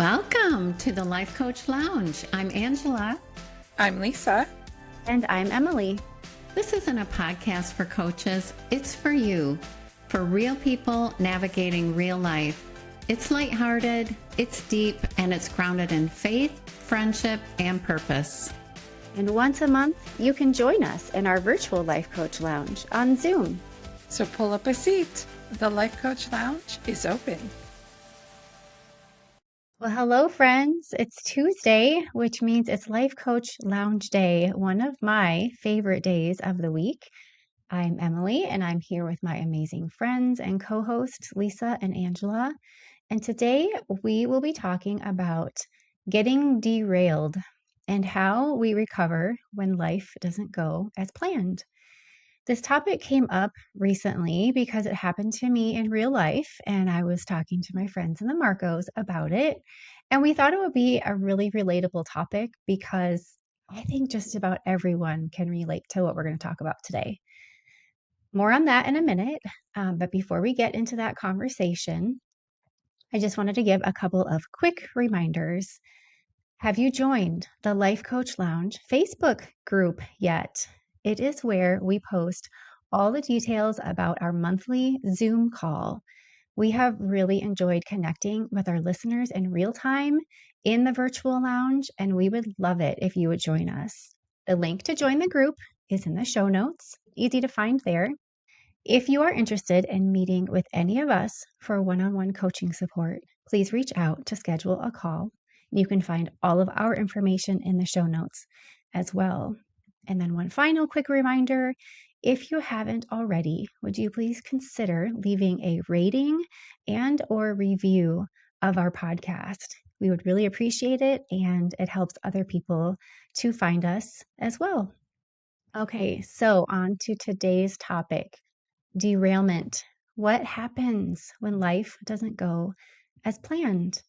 Welcome to the Life Coach Lounge. I'm Angela. I'm Lisa. And I'm Emily. This isn't a podcast for coaches. It's for you, for real people navigating real life. It's lighthearted, it's deep, and it's grounded in faith, friendship, and purpose. And once a month, you can join us in our virtual Life Coach Lounge on Zoom. So pull up a seat. The Life Coach Lounge is open. Well, hello, friends. It's Tuesday, which means it's Life Coach Lounge Day, one of my favorite days of the week. I'm Emily, and I'm here with my amazing friends and co-hosts, Lisa and Angela. And today we will be talking about getting derailed and how we recover when life doesn't go as planned. This topic came up recently because it happened to me in real life, and I was talking to my friends in the Marcos about it. And we thought it would be a really relatable topic because I think just about everyone can relate to what we're going to talk about today. More on that in a minute. But before we get into that conversation, I just wanted to give a couple of quick reminders. Have you joined the Life Coach Lounge Facebook group yet? It is where we post all the details about our monthly Zoom call. We have really enjoyed connecting with our listeners in real time in the virtual lounge, and we would love it if you would join us. The link to join the group is in the show notes, easy to find there. If you are interested in meeting with any of us for one-on-one coaching support, please reach out to schedule a call. You can find all of our information in the show notes as well. And then one final quick reminder, if you haven't already, would you please consider leaving a rating and or review of our podcast? We would really appreciate it, and it helps other people to find us as well. Okay, so on to today's topic. Derailment. What happens when life doesn't go as planned?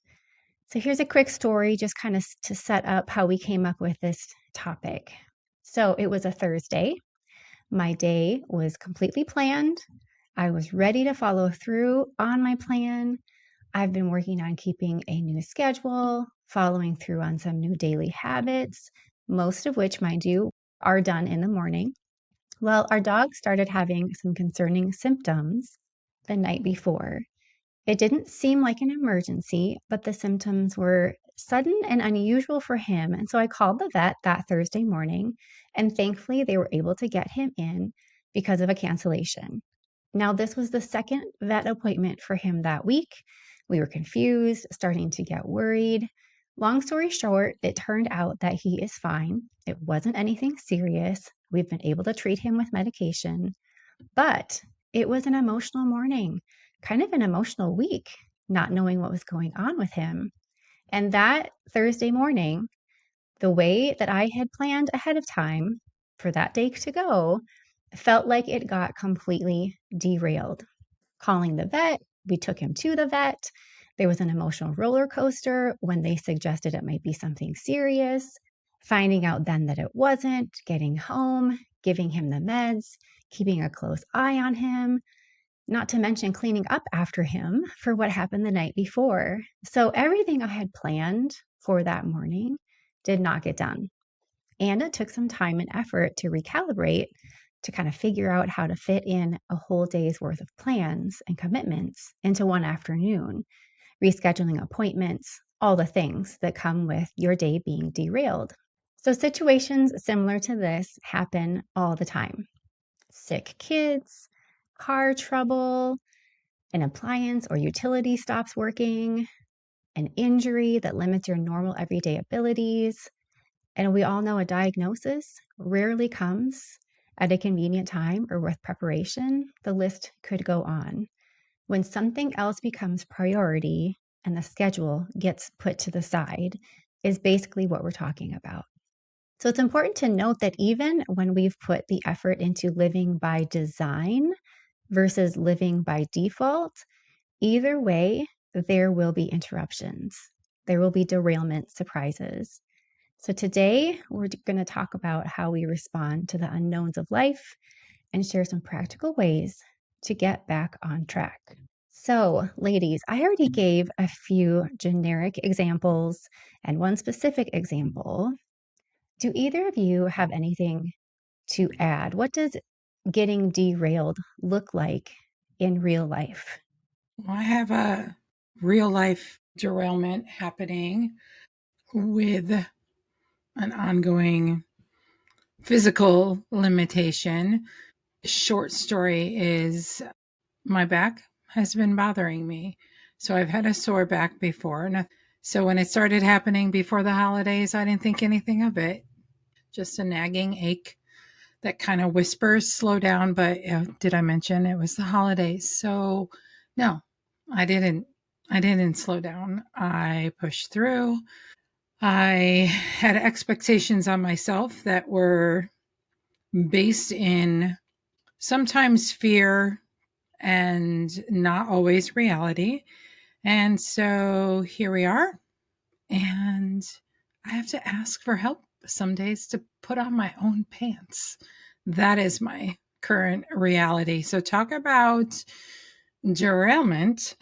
So here's a quick story just kind of to set up how we came up with this topic. So it was a Thursday. My day was completely planned. I was ready to follow through on my plan. I've been working on keeping a new schedule, following through on some new daily habits, most of which, mind you, are done in the morning. Well, our dog started having some concerning symptoms the night before. It didn't seem like an emergency, but the symptoms were sudden and unusual for him. And so I called the vet that Thursday morning, and thankfully they were able to get him in because of a cancellation. Now, this was the second vet appointment for him that week. We were confused, starting to get worried. Long story short, it turned out that he is fine. It wasn't anything serious. We've been able to treat him with medication, but it was an emotional morning, kind of an emotional week, not knowing what was going on with him. And that Thursday morning, the way that I had planned ahead of time for that day to go felt like it got completely derailed. Calling the vet, we took him to the vet. There was an emotional roller coaster when they suggested it might be something serious, finding out then that it wasn't, getting home, giving him the meds, keeping a close eye on him, not to mention cleaning up after him for what happened the night before. So everything I had planned for that morning did not get done. And it took some time and effort to recalibrate, to kind of figure out how to fit in a whole day's worth of plans and commitments into one afternoon, rescheduling appointments, all the things that come with your day being derailed. So situations similar to this happen all the time. Sick kids, car trouble, an appliance or utility stops working, an injury that limits your normal everyday abilities. And we all know a diagnosis rarely comes at a convenient time or with preparation. The list could go on. When something else becomes priority and the schedule gets put to the side is basically what we're talking about. So it's important to note that even when we've put the effort into living by design versus living by default, either way, there will be interruptions. There will be derailment surprises. So today, we're going to talk about how we respond to the unknowns of life and share some practical ways to get back on track. So, ladies, I already gave a few generic examples and one specific example. Do either of you have anything to add? What does getting derailed look like in real life? Well, I have a real life derailment happening with an ongoing physical limitation. Short story is my back has been bothering me. So I've had a sore back before. So when it started happening before the holidays, I didn't think anything of it. Just a nagging ache that kind of whispers, slow down. But did I mention it was the holidays? So no, I didn't. I didn't slow down. I pushed through. I had expectations on myself that were based in sometimes fear and not always reality. And so here we are. And I have to ask for help some days to put on my own pants. That is my current reality. So talk about derailment.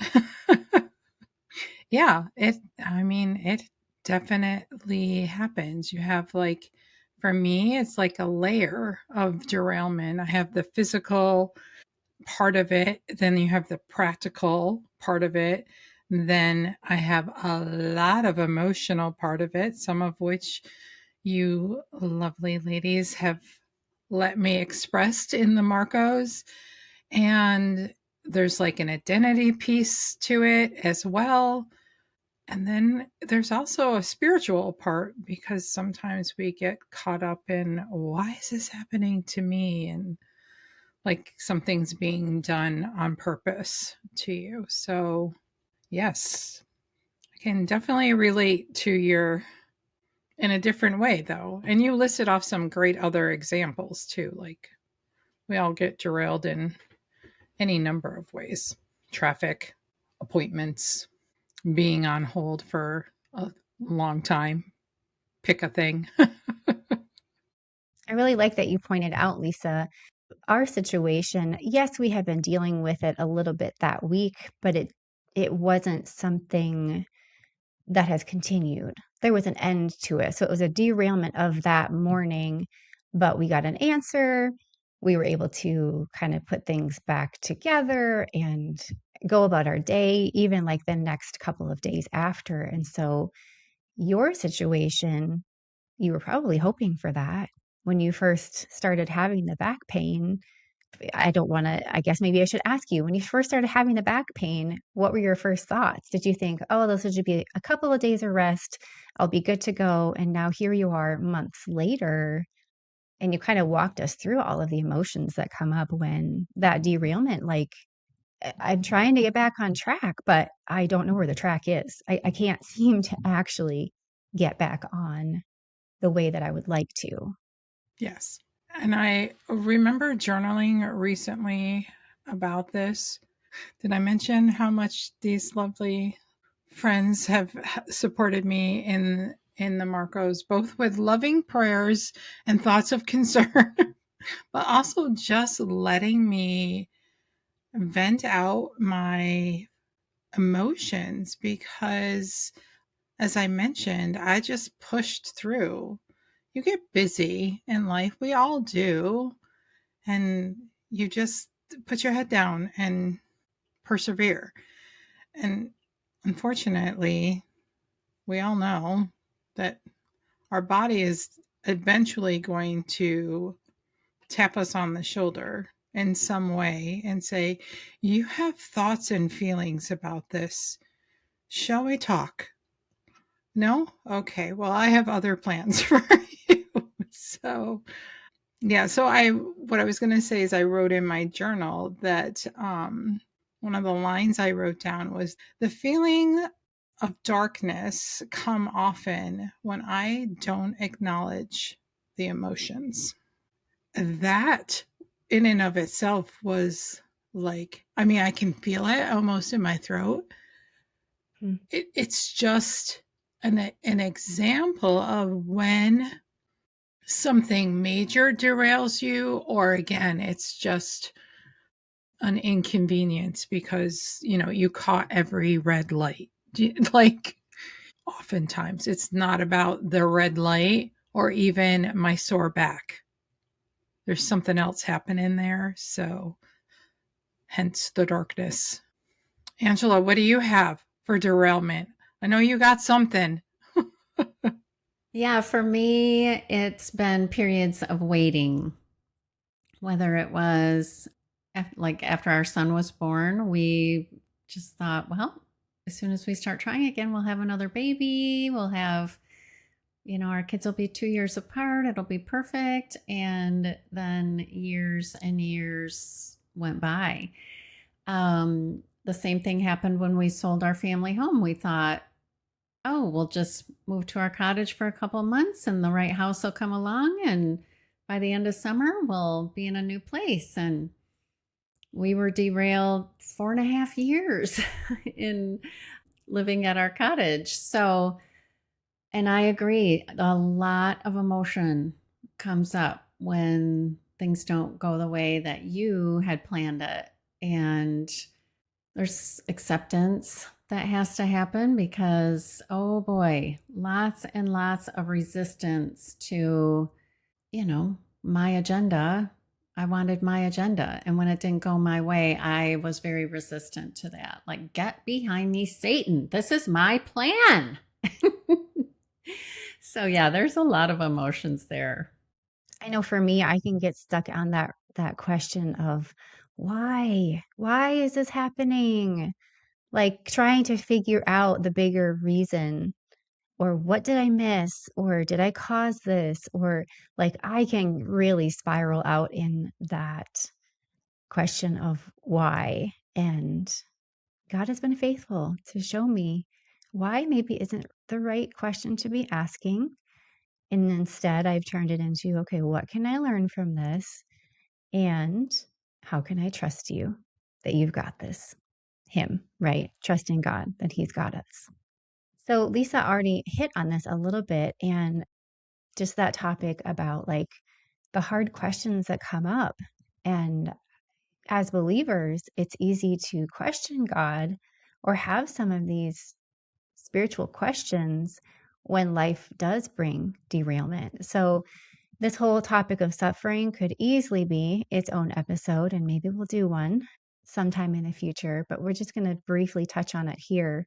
Yeah, it definitely happens. You have like, for me, it's like a layer of derailment. I have the physical part of it, then you have the practical part of it, then I have a lot of emotional part of it, some of which you lovely ladies have let me express in the Marcos. And there's like an identity piece to it as well. And then there's also a spiritual part because sometimes we get caught up in why is this happening to me? And like something's being done on purpose to you. So, yes, I can definitely relate to your in a different way though. And you listed off some great other examples too. Like we all get derailed in any number of ways. Traffic, appointments, being on hold for a long time, pick a thing. I really like that you pointed out, Lisa, our situation. Yes, we had been dealing with it a little bit that week, but it wasn't something that has continued. There was an end to it. So it was a derailment of that morning, but we got an answer. We were able to kind of put things back together and go about our day, even like the next couple of days after. And so your situation, you were probably hoping for that when you first started having the back pain. I don't want to, I guess maybe I should ask you, when you first started having the back pain, what were your first thoughts? Did you think, oh, this would just be a couple of days of rest? I'll be good to go. And now here you are months later, and you kind of walked us through all of the emotions that come up when that derailment, like, I'm trying to get back on track, but I don't know where the track is. I can't seem to actually get back on the way that I would like to. Yes. And I remember journaling recently about this. Did I mention how much these lovely friends have supported me in the Marcos, both with loving prayers and thoughts of concern, but also just letting me vent out my emotions because, as I mentioned, I just pushed through. You get busy in life, we all do, and you just put your head down and persevere. And unfortunately, we all know that our body is eventually going to tap us on the shoulder in some way and say, you have thoughts and feelings about this. Shall we talk? No? Okay. Well, I have other plans for you. So, yeah. So, what I was going to say is I wrote in my journal that one of the lines I wrote down was the feeling of darkness come often when I don't acknowledge the emotions. That in and of itself was like, I mean, I can feel it almost in my throat. Hmm. It's just an example of when something major derails you, or again, it's just an inconvenience because, you caught every red light. Like, oftentimes it's not about the red light or even my sore back. There's something else happening there. So, hence the darkness. Angela, what do you have for derailment? I know you got something. Yeah, for me, it's been periods of waiting. Whether it was like after our son was born, we just thought, well, as soon as we start trying again, we'll have another baby. We'll have, our kids will be 2 years apart. It'll be perfect. And then years and years went by. The same thing happened when we sold our family home. We thought, oh, we'll just move to our cottage for a couple of months and the right house will come along. And by the end of summer, we'll be in a new place. And we were derailed 4.5 years in living at our cottage. So, and I agree, a lot of emotion comes up when things don't go the way that you had planned it. And there's acceptance that has to happen because, oh boy, lots and lots of resistance to, my agenda. I wanted my agenda. And when it didn't go my way, I was very resistant to that. Like, get behind me, Satan. This is my plan. So yeah, there's a lot of emotions there. I know for me, I can get stuck on that question of why? Why is this happening? Like trying to figure out the bigger reason, or what did I miss? Or did I cause this? Or like I can really spiral out in that question of why. And God has been faithful to show me why maybe isn't the right question to be asking. And instead, I've turned it into, okay, what can I learn from this? And how can I trust you that you've got this? Him, right? Trusting God that He's got us. So Lisa already hit on this a little bit, and just that topic about like the hard questions that come up. And as believers, it's easy to question God or have some of these spiritual questions when life does bring derailment. So this whole topic of suffering could easily be its own episode, and maybe we'll do one sometime in the future, but we're just going to briefly touch on it here.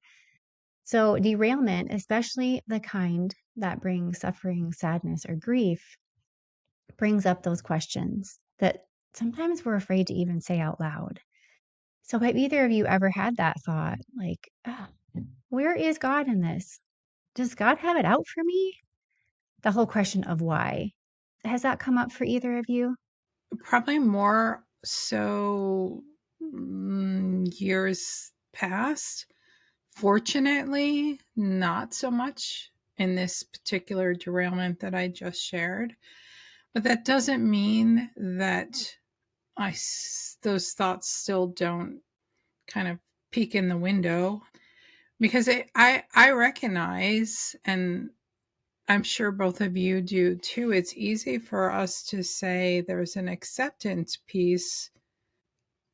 So, derailment, especially the kind that brings suffering, sadness, or grief, brings up those questions that sometimes we're afraid to even say out loud. So, have either of you ever had that thought, like, where is God in this? Does God have it out for me? The whole question of why. Has that come up for either of you? Probably more so years past. Fortunately, not so much in this particular derailment that I just shared. But that doesn't mean that those thoughts still don't kind of peek in the window, because I recognize, and I'm sure both of you do too, it's easy for us to say there's an acceptance piece,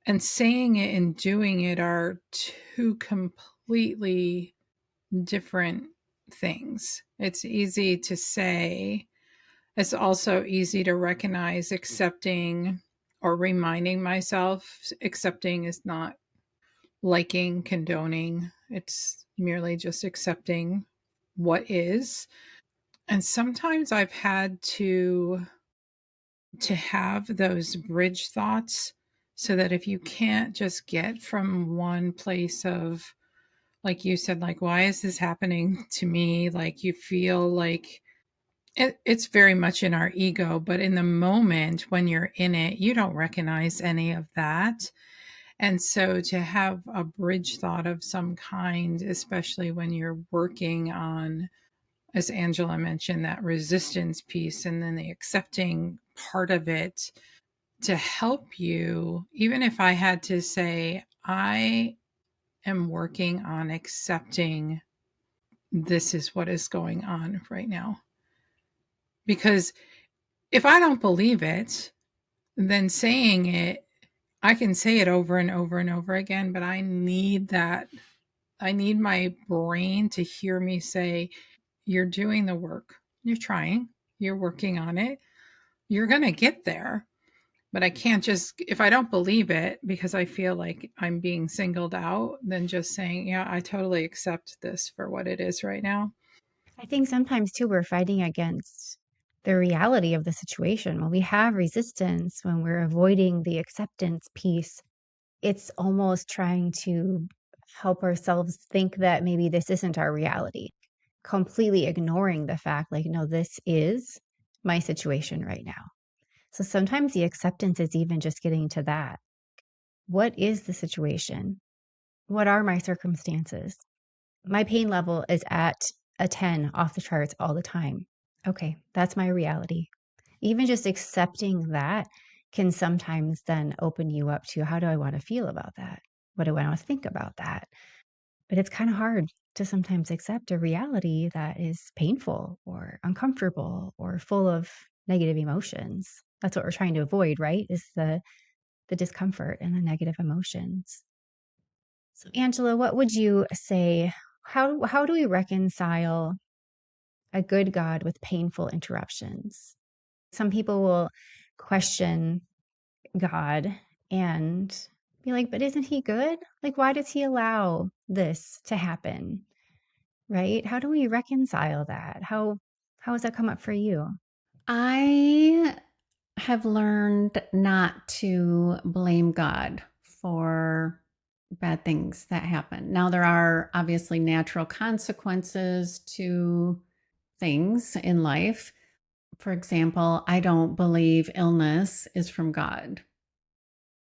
and saying it and doing it are two completely different things. It's easy to say. It's also easy to recognize accepting or reminding myself. Accepting is not liking, condoning. It's merely just accepting what is. And sometimes I've had to have those bridge thoughts, so that if you can't just get from one place of, like you said, like, why is this happening to me? Like, you feel like it's very much in our ego, but in the moment when you're in it, you don't recognize any of that. And so to have a bridge thought of some kind, especially when you're working on, as Angela mentioned, that resistance piece and then the accepting part of it, to help you, even if I had to say, I am working on accepting this is what is going on right now. Because if I don't believe it, then saying it I can say it over and over and over again, but I need that. I need my brain to hear me say, you're doing the work. You're trying. You're working on it. You're going to get there. But I can't just, if I don't believe it because I feel like I'm being singled out, then just saying, yeah, I totally accept this for what it is right now. I think sometimes too, we're fighting against the reality of the situation. When we have resistance, when we're avoiding the acceptance piece, it's almost trying to help ourselves think that maybe this isn't our reality, completely ignoring the fact, like, no, this is my situation right now. So sometimes the acceptance is even just getting to that. What is the situation? What are my circumstances? My pain level is at a 10 off the charts all the time. Okay, that's my reality. Even just accepting that can sometimes then open you up to, how do I want to feel about that? What do I want to think about that? But it's kind of hard to sometimes accept a reality that is painful or uncomfortable or full of negative emotions. That's what we're trying to avoid, right? Is the discomfort and the negative emotions. So Angela, what would you say? How do we reconcile a good God with painful interruptions? Some people will question God and be like, but isn't he good? Like, why does he allow this to happen? Right? How do we reconcile that? How has that come up for you? I have learned not to blame God for bad things that happen. Now, there are obviously natural consequences to things in life. For example, I don't believe illness is from God.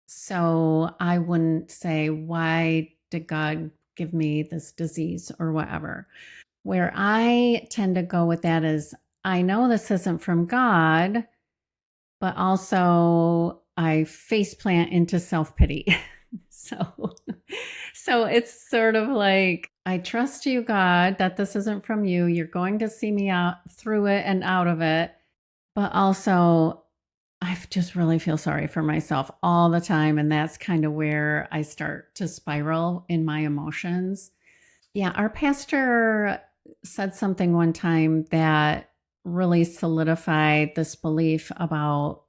So I wouldn't say, why did God give me this disease or whatever? Where I tend to go with that is, I know this isn't from God, but also I face plant into self pity. so, so it's sort of like, I trust you, God, that this isn't from you. You're going to see me out through it and out of it. But also, I just really feel sorry for myself all the time. And that's kind of where I start to spiral in my emotions. Yeah, our pastor said something one time that really solidified this belief about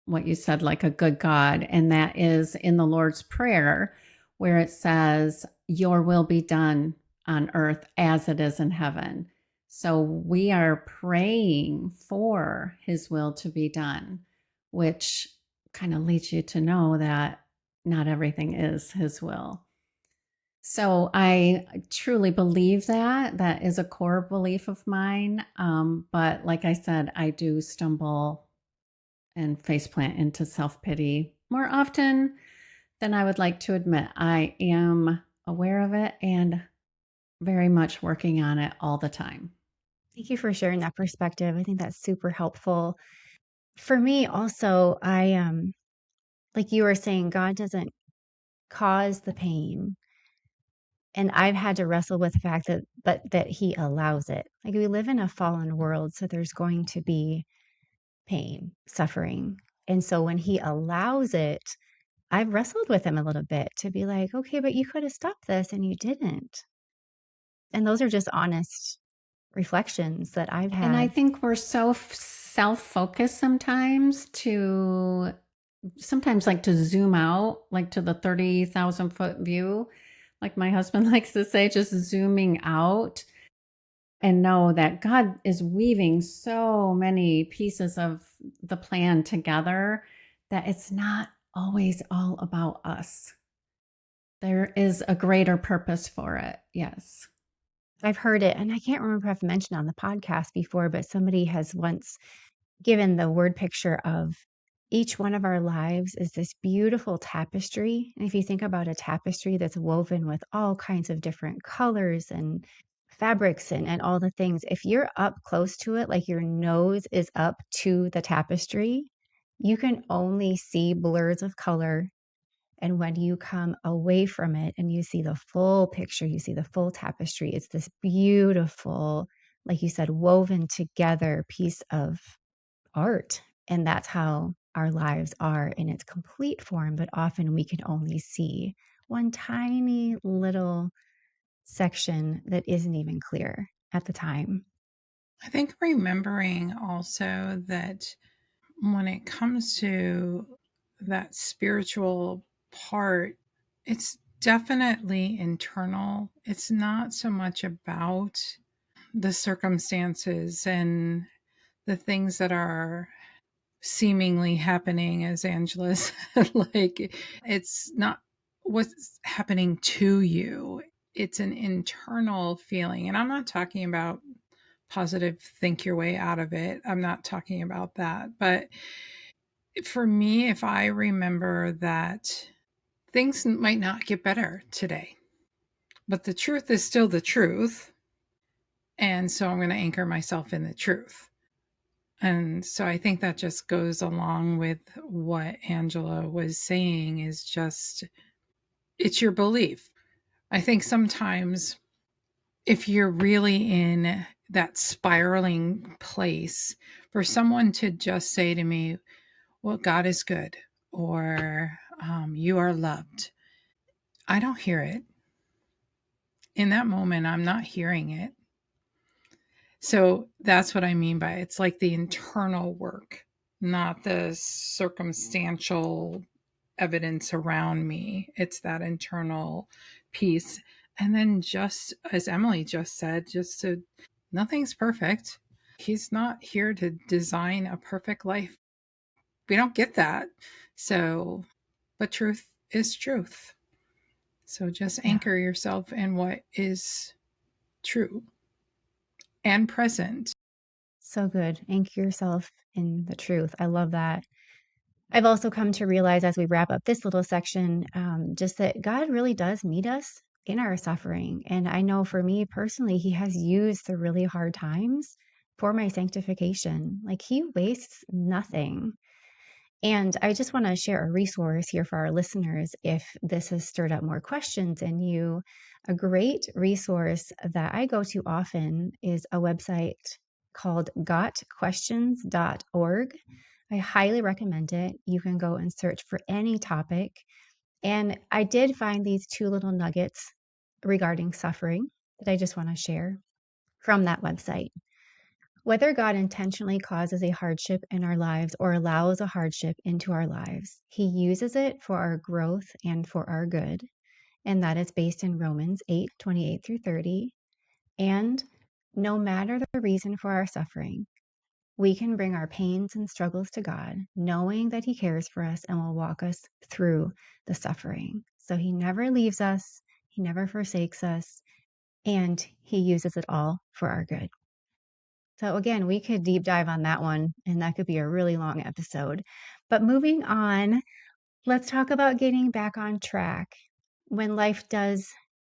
what you said, like a good God. And that is in the Lord's Prayer, where it says, your will be done on earth as it is in heaven. So we are praying for his will to be done, which kind of leads you to know that not everything is his will. So I truly believe that. That is a core belief of mine. But like I said, I do stumble and faceplant into self pity more often than I would like to admit. I am aware of it and very much working on it all the time. Thank you for sharing that perspective. I think that's super helpful. For me also, like you were saying, God doesn't cause the pain. And I've had to wrestle with the fact that he allows it. Like, we live in a fallen world, so there's going to be pain, suffering. And so when he allows it, I've wrestled with him a little bit to be like, okay, but you could have stopped this and you didn't. And those are just honest reflections that I've And I had. think we're so self focused sometimes like to zoom out, like to the 30,000 foot view. Like my husband likes to say, just zooming out and know that God is weaving so many pieces of the plan together that it's not always all about us. There is a greater purpose for it. Yes. I've heard it, and I can't remember if I've mentioned on the podcast before, but somebody has once given the word picture of each one of our lives is this beautiful tapestry. And if you think about a tapestry that's woven with all kinds of different colors and fabrics and all the things, if you're up close to it, like your nose is up to the tapestry, you can only see blurs of color. And when you come away from it and you see the full picture, you see the full tapestry, it's this beautiful, like you said, woven together piece of art. And that's how our lives are in its complete form, but often we can only see one tiny little section that isn't even clear at the time. I think remembering also that when it comes to that spiritual part, it's definitely internal. It's not so much about the circumstances and the things that are seemingly happening, as Angela said. Like, it's not what's happening to you, it's an internal feeling. And I'm not talking about positive think your way out of it. I'm not talking about that. But for me, if I remember that things might not get better today, but the truth is still the truth. And so I'm going to anchor myself in the truth. And so I think that just goes along with what Angela was saying, is just, it's your belief. I think sometimes if you're really in that spiraling place, for someone to just say to me, well, God is good, or you are loved, I don't hear it. In that moment, I'm not hearing it. So that's what I mean by it's like the internal work, not the circumstantial evidence around me. It's that internal piece. And then, just as Emily just said, nothing's perfect. He's not here to design a perfect life. We don't get that. So, but truth is truth. So just anchor yourself in what is true and present. So good. Anchor yourself in the truth. I love that. I've also come to realize as we wrap up this little section, just that God really does meet us in our suffering. And I know for me personally, He has used the really hard times for my sanctification. Like He wastes nothing. And I just want to share a resource here for our listeners if this has stirred up more questions in you. A great resource that I go to often is a website called gotquestions.org. I highly recommend it. You can go and search for any topic. And I did find these two little nuggets regarding suffering that I just want to share from that website. Whether God intentionally causes a hardship in our lives or allows a hardship into our lives, He uses it for our growth and for our good. And that is based in Romans 8:28 through 30. And no matter the reason for our suffering, we can bring our pains and struggles to God, knowing that He cares for us and will walk us through the suffering. So He never leaves us, He never forsakes us, and He uses it all for our good. So again, we could deep dive on that one, and that could be a really long episode. But moving on, let's talk about getting back on track when life does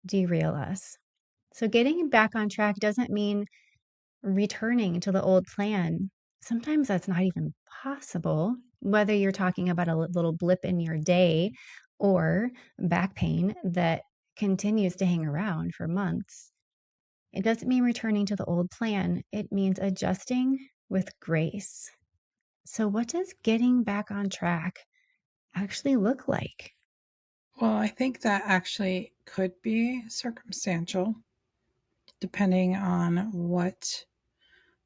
derail us. So getting back on track doesn't mean returning to the old plan. Sometimes that's not even possible, whether you're talking about a little blip in your day or back pain that continues to hang around for months. It doesn't mean returning to the old plan. It means adjusting with grace. So, what does getting back on track actually look like? Well, I think that actually could be circumstantial, depending on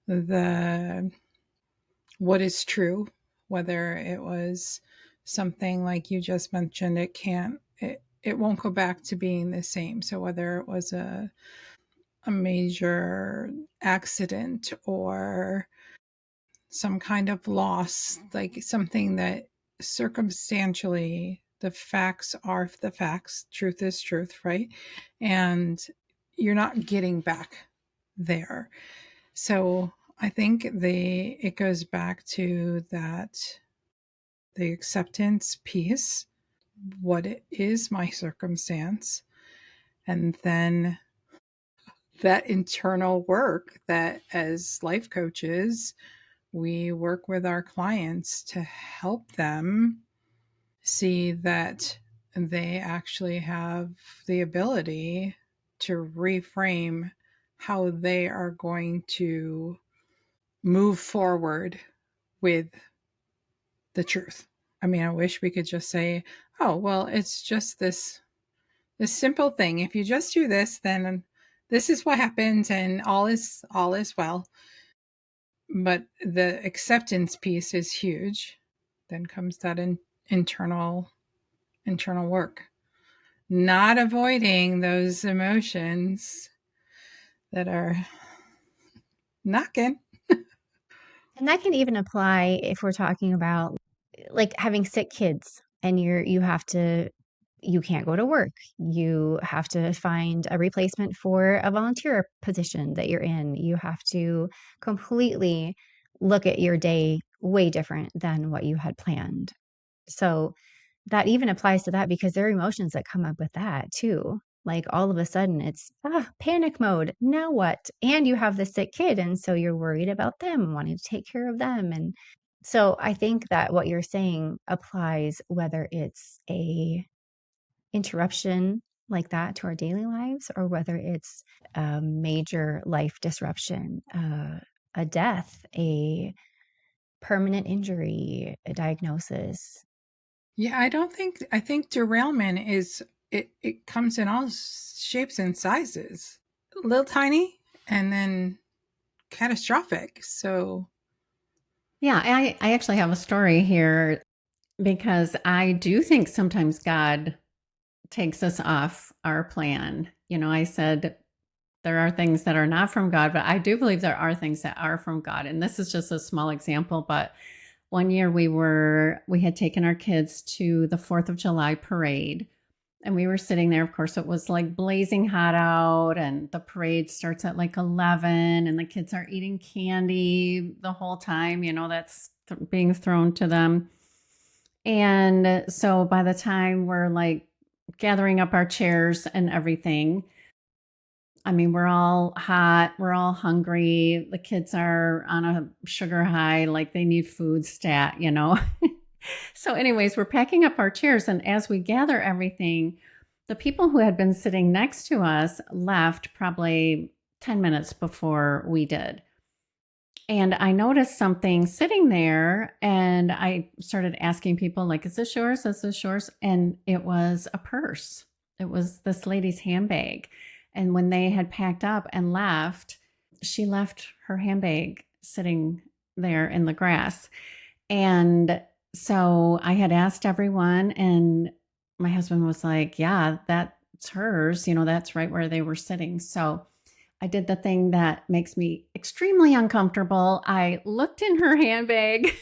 the what is true, whether it was something like you just mentioned, it won't go back to being the same. So whether it was a major accident or some kind of loss, like something that circumstantially the facts are the facts, truth is truth, right? And you're not getting back there. So I think it goes back to that, the acceptance piece. What is my circumstance? And then that internal work that as life coaches, we work with our clients to help them see that they actually have the ability to reframe how they are going to move forward with the truth. I mean, I wish we could just say, oh, well, it's just this simple thing. If you just do this, then this is what happens and all is well. But the acceptance piece is huge. Then comes that internal work. Not avoiding those emotions that are knocking. And that can even apply if we're talking about like having sick kids and you can't go to work. You have to find a replacement for a volunteer position that you're in. You have to completely look at your day way different than what you had planned. So that even applies to that because there are emotions that come up with that too. Like all of a sudden it's panic mode. Now what? And you have the sick kid. And so you're worried about them, wanting to take care of them. And so I think that what you're saying applies whether it's a interruption like that to our daily lives or whether it's a major life disruption, a death, a permanent injury, a diagnosis. Yeah, I think derailment is it comes in all shapes and sizes. Little tiny and then catastrophic. So Yeah, I actually have a story here because I do think sometimes God takes us off our plan. I said there are things that are not from God, but I do believe there are things that are from God. And this is just a small example, but one year we had taken our kids to the 4th of July parade. And we were sitting there. Of course, it was like blazing hot out, and the parade starts at like 11, and the kids are eating candy the whole time, that's being thrown to them. And so by the time we're like gathering up our chairs and everything, I mean, we're all hot, we're all hungry. The kids are on a sugar high, like they need food stat. So, anyways, we're packing up our chairs. And as we gather everything, the people who had been sitting next to us left probably 10 minutes before we did. And I noticed something sitting there, and I started asking people, like, is this yours? Is this yours? And it was a purse. It was this lady's handbag. And when they had packed up and left, she left her handbag sitting there in the grass. And so I had asked everyone, and my husband was like, yeah, that's hers. That's right where they were sitting. So I did the thing that makes me extremely uncomfortable. I looked in her handbag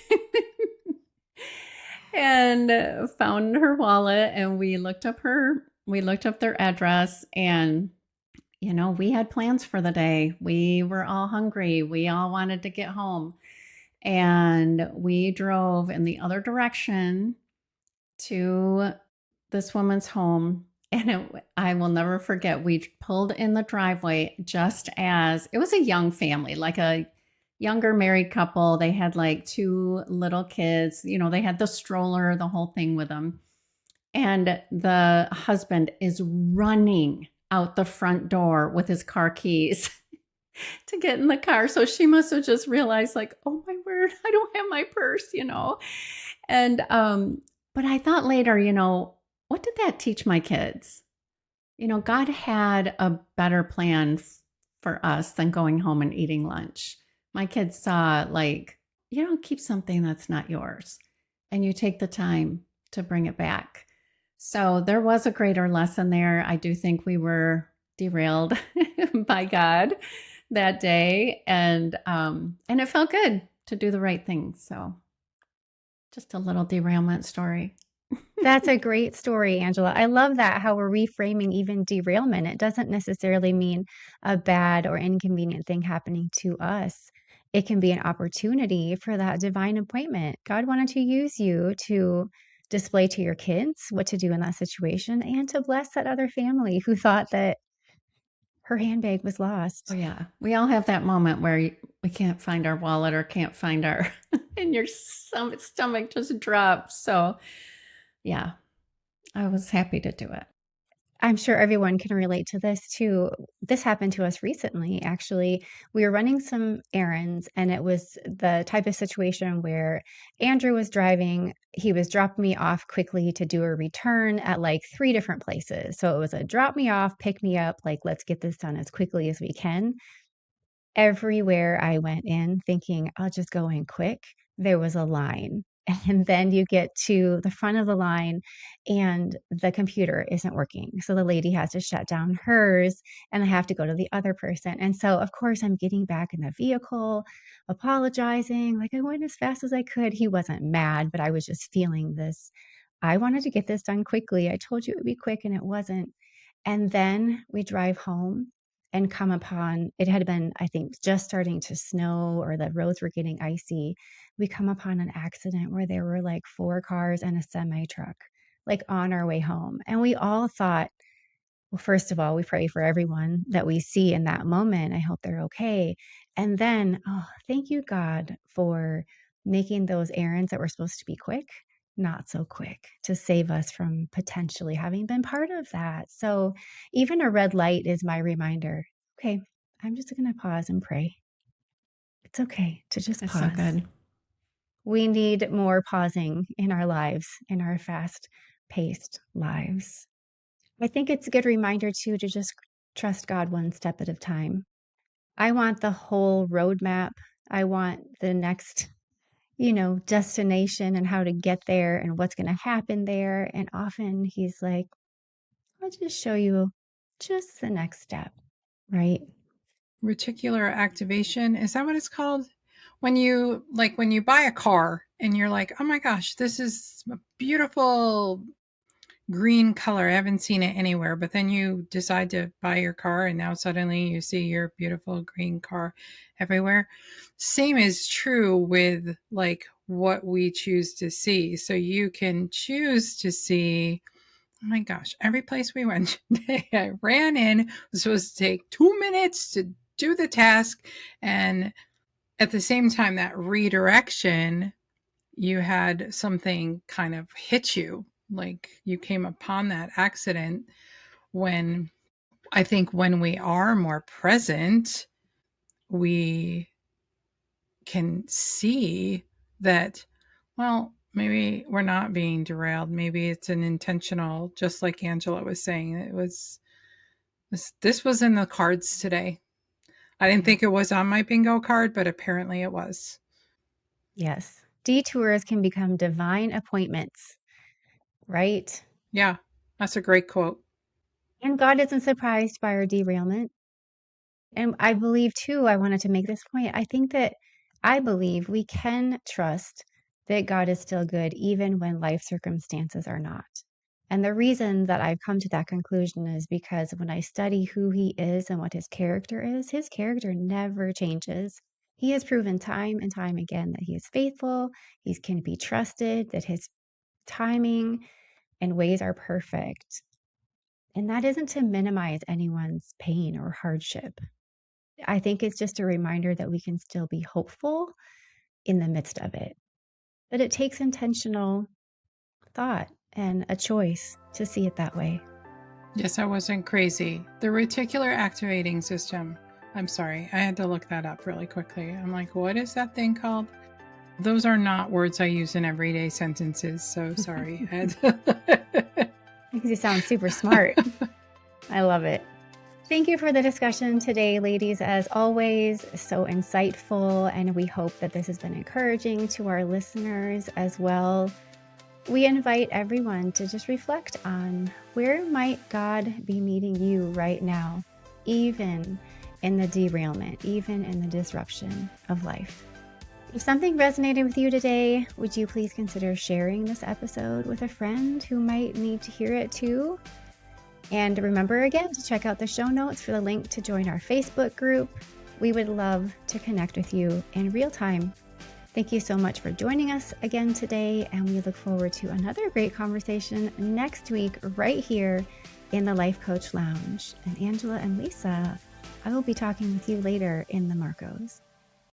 and found her wallet, and we looked up their address, and we had plans for the day. We were all hungry. We all wanted to get home. And we drove in the other direction to this woman's home. And I will never forget, we pulled in the driveway just as it was a young family, like a younger married couple. They had like 2 little kids, they had the stroller, the whole thing with them. And the husband is running out the front door with his car keys to get in the car. So she must have just realized, like, oh my word, I don't have my purse, And but I thought later, what did that teach my kids? God had a better plan for us than going home and eating lunch. My kids saw, like, you don't keep something that's not yours, and you take the time to bring it back. So there was a greater lesson there. I do think we were derailed by God that day, and it felt good to do the right thing. So just a little derailment story. That's a great story, Angela. I love that how we're reframing even derailment. It doesn't necessarily mean a bad or inconvenient thing happening to us. It can be an opportunity for that divine appointment. God wanted to use you to display to your kids what to do in that situation and to bless that other family who thought that her handbag was lost. Oh yeah, we all have that moment where we can't find our wallet or can't find our, and your stomach just drops. So yeah, I was happy to do it. I'm sure everyone can relate to this too. This happened to us recently, actually. We were running some errands, and it was the type of situation where Andrew was driving. He was dropping me off quickly to do a return at like 3 different places. So it was a drop me off, pick me up, like, let's get this done as quickly as we can. Everywhere I went in thinking, "I'll just go in quick," there was a line. And then you get to the front of the line and the computer isn't working. So the lady has to shut down hers and I have to go to the other person. And so, of course, I'm getting back in the vehicle, apologizing, like I went as fast as I could. He wasn't mad, but I was just feeling this. I wanted to get this done quickly. I told you it would be quick and it wasn't. And then we drive home and come upon, it had been, I think, just starting to snow or the roads were getting icy. We come upon an accident where there were like 4 cars and a semi truck, like on our way home. And we all thought, well, first of all, we pray for everyone that we see in that moment. I hope they're okay. And then, oh, thank you, God, for making those errands that were supposed to be quick, not so quick, to save us from potentially having been part of that. So even a red light is my reminder. Okay, I'm just going to pause and pray. It's okay to just That's pause. so good. We need more pausing in our lives, in our fast paced lives. I think it's a good reminder too to just trust God one step at a time. I want the whole roadmap. I want the next, destination and how to get there and what's going to happen there. And often he's like, I'll just show you just the next step, right? Reticular activation, is that what it's called? When you buy a car and you're like, oh my gosh, this is a beautiful green color. I haven't seen it anywhere. But then you decide to buy your car and now suddenly you see your beautiful green car everywhere. Same is true with like what we choose to see. So you can choose to see, oh my gosh, every place we went today, I ran in, it was supposed to take 2 minutes to do the task. And at the same time, that redirection, you had something kind of hit you, like you came upon that accident. When I think when we are more present, we can see that, well, maybe we're not being derailed. Maybe it's an intentional, just like Angela was saying, it was this was in the cards today. I didn't think it was on my bingo card, but apparently it was. Yes. Detours can become divine appointments, right? Yeah, that's a great quote. And God isn't surprised by our derailment. And I believe too, I wanted to make this point. I believe we can trust that God is still good even when life circumstances are not. And the reason that I've come to that conclusion is because when I study who he is and what his character is, his character never changes. He has proven time and time again that he is faithful, he can be trusted, that his timing and ways are perfect. And that isn't to minimize anyone's pain or hardship. I think it's just a reminder that we can still be hopeful in the midst of it. But it takes intentional thought and a choice to see it that way. Yes, I wasn't crazy. The reticular activating system. I'm sorry, I had to look that up really quickly. I'm like, what is that thing called? Those are not words I use in everyday sentences, so sorry. Because you sound super smart. I love it. Thank you for the discussion today, ladies. As always, so insightful, and we hope that this has been encouraging to our listeners as well. We invite everyone to just reflect on where might God be meeting you right now, even in the derailment, even in the disruption of life. If something resonated with you today, would you please consider sharing this episode with a friend who might need to hear it too? And remember again to check out the show notes for the link to join our Facebook group. We would love to connect with you in real time. Thank you so much for joining us again today, and we look forward to another great conversation next week right here in the Life Coach Lounge. And Angela and Lisa, I will be talking with you later in the Marcos.